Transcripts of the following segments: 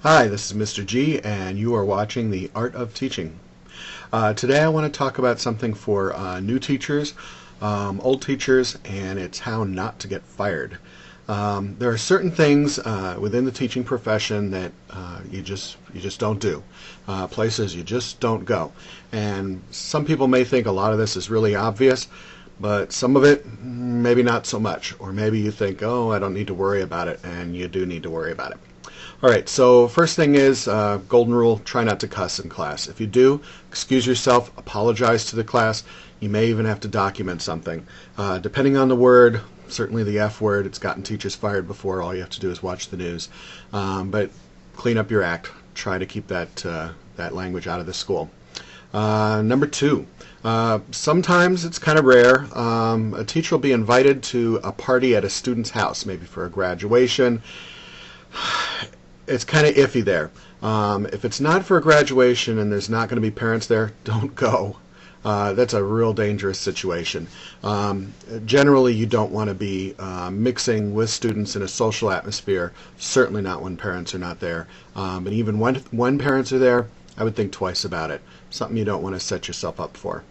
Hi, this is Mr. G, and you are watching The Art of Teaching. Today I want to talk about something for new teachers, old teachers, and it's how not to get fired. There are certain things within the teaching profession that you just don't do, places you just don't go. And some people may think a lot of this is really obvious, but some of it maybe not so much. Or maybe you think, oh, I don't need to worry about it, and you do need to worry about it. All right, so first thing is, golden rule, try not to cuss in class. If you do, excuse yourself, apologize to the class. You may even have to document something. Depending on the word, certainly the F word, it's gotten teachers fired before. All you have to do is watch the news. But clean up your act. Try to keep that language out of the school. Number two, sometimes it's kind of rare. A teacher will be invited to a party at a student's house, maybe for a graduation. It's kind of iffy there. If it's not for a graduation and there's not going to be parents there, don't go. That's a real dangerous situation. Generally, you don't want to be mixing with students in a social atmosphere, certainly not when parents are not there. But even when parents are there, I would think twice about it. Something you don't want to set yourself up for.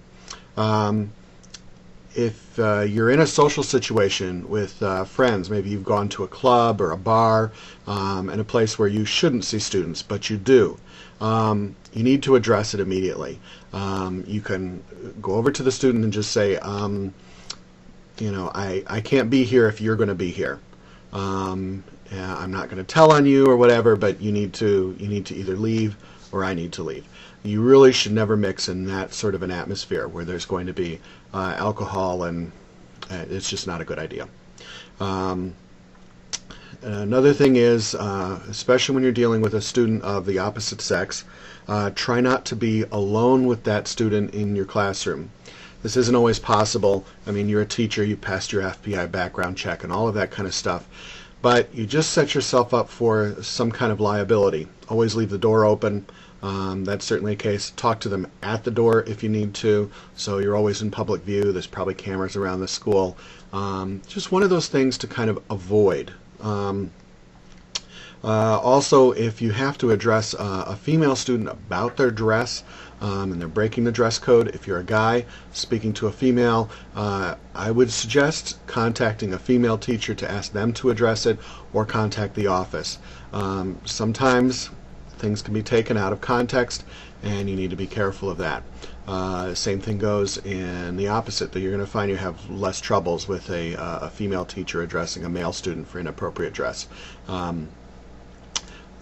If you're in a social situation with friends, maybe you've gone to a club or a bar and a place where you shouldn't see students, but you do, you need to address it immediately. You can go over to the student and just say, I can't be here if you're going to be here. Yeah, I'm not going to tell on you or whatever, but you need to either leave or I need to leave. You really should never mix in that sort of an atmosphere where there's going to be alcohol, and it's just not a good idea. Another thing is, especially when you're dealing with a student of the opposite sex, try not to be alone with that student in your classroom. This isn't always possible. I mean, you're a teacher, you passed your FBI background check and all of that kind of stuff. But you just set yourself up for some kind of liability. Always leave the door open. That's certainly a case. Talk to them at the door if you need to, so you're always in public view. There's probably cameras around the school. Just one of those things to kind of avoid. Also, if you have to address a female student about their dress and they're breaking the dress code, if you're a guy speaking to a female, I would suggest contacting a female teacher to ask them to address it, or contact the office. Sometimes things can be taken out of context, and you need to be careful of that. Same thing goes in the opposite, that you're going to find you have less troubles with a female teacher addressing a male student for inappropriate dress.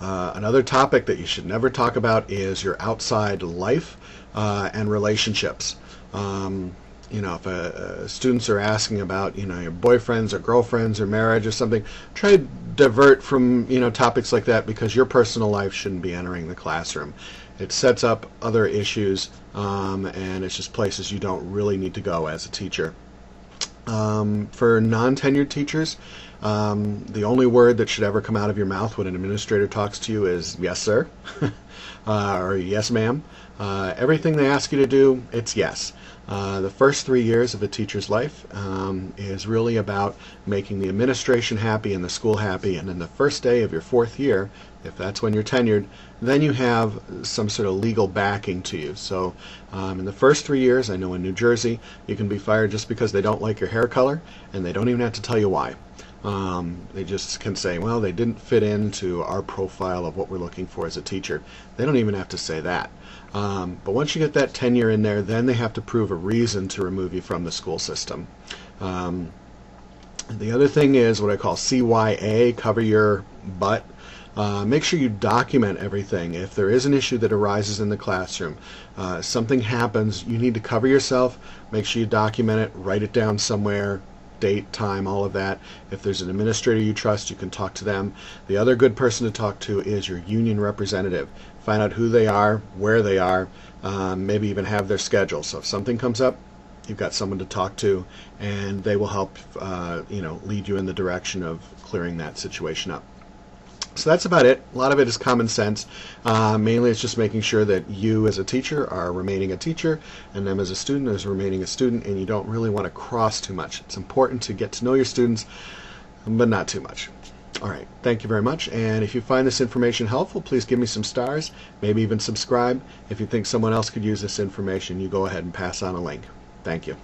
Another topic that you should never talk about is your outside life and relationships. If students are asking about, your boyfriends or girlfriends or marriage or something, try to divert from, topics like that, because your personal life shouldn't be entering the classroom. It sets up other issues, and it's just places you don't really need to go as a teacher. For non-tenured teachers, the only word that should ever come out of your mouth when an administrator talks to you is yes, sir, or yes, ma'am. Everything they ask you to do, it's yes. The first 3 years of a teacher's life is really about making the administration happy and the school happy, and then the first day of your 4th year, if that's when you're tenured, then you have some sort of legal backing to you. So in the first 3 years, I know in New Jersey, you can be fired just because they don't like your hair color, and they don't even have to tell you why. They just can say, well, they didn't fit into our profile of what we're looking for as a teacher. They don't even have to say that. But once you get that tenure in there, then they have to prove a reason to remove you from the school system. The other thing is what I call CYA, cover your butt. Make sure you document everything. If there is an issue that arises in the classroom, something happens, you need to cover yourself. Make sure you document it, write it down somewhere, date, time, all of that. If there's an administrator you trust, you can talk to them. The other good person to talk to is your union representative. Find out who they are, where they are, maybe even have their schedule. So if something comes up, you've got someone to talk to, and they will help lead you in the direction of clearing that situation up. So that's about it. A lot of it is common sense. Mainly it's just making sure that you as a teacher are remaining a teacher, and them as a student is remaining a student, and you don't really want to cross too much. It's important to get to know your students, but not too much. All right, thank you very much. And if you find this information helpful, please give me some stars, maybe even subscribe. If you think someone else could use this information, you go ahead and pass on a link. Thank you.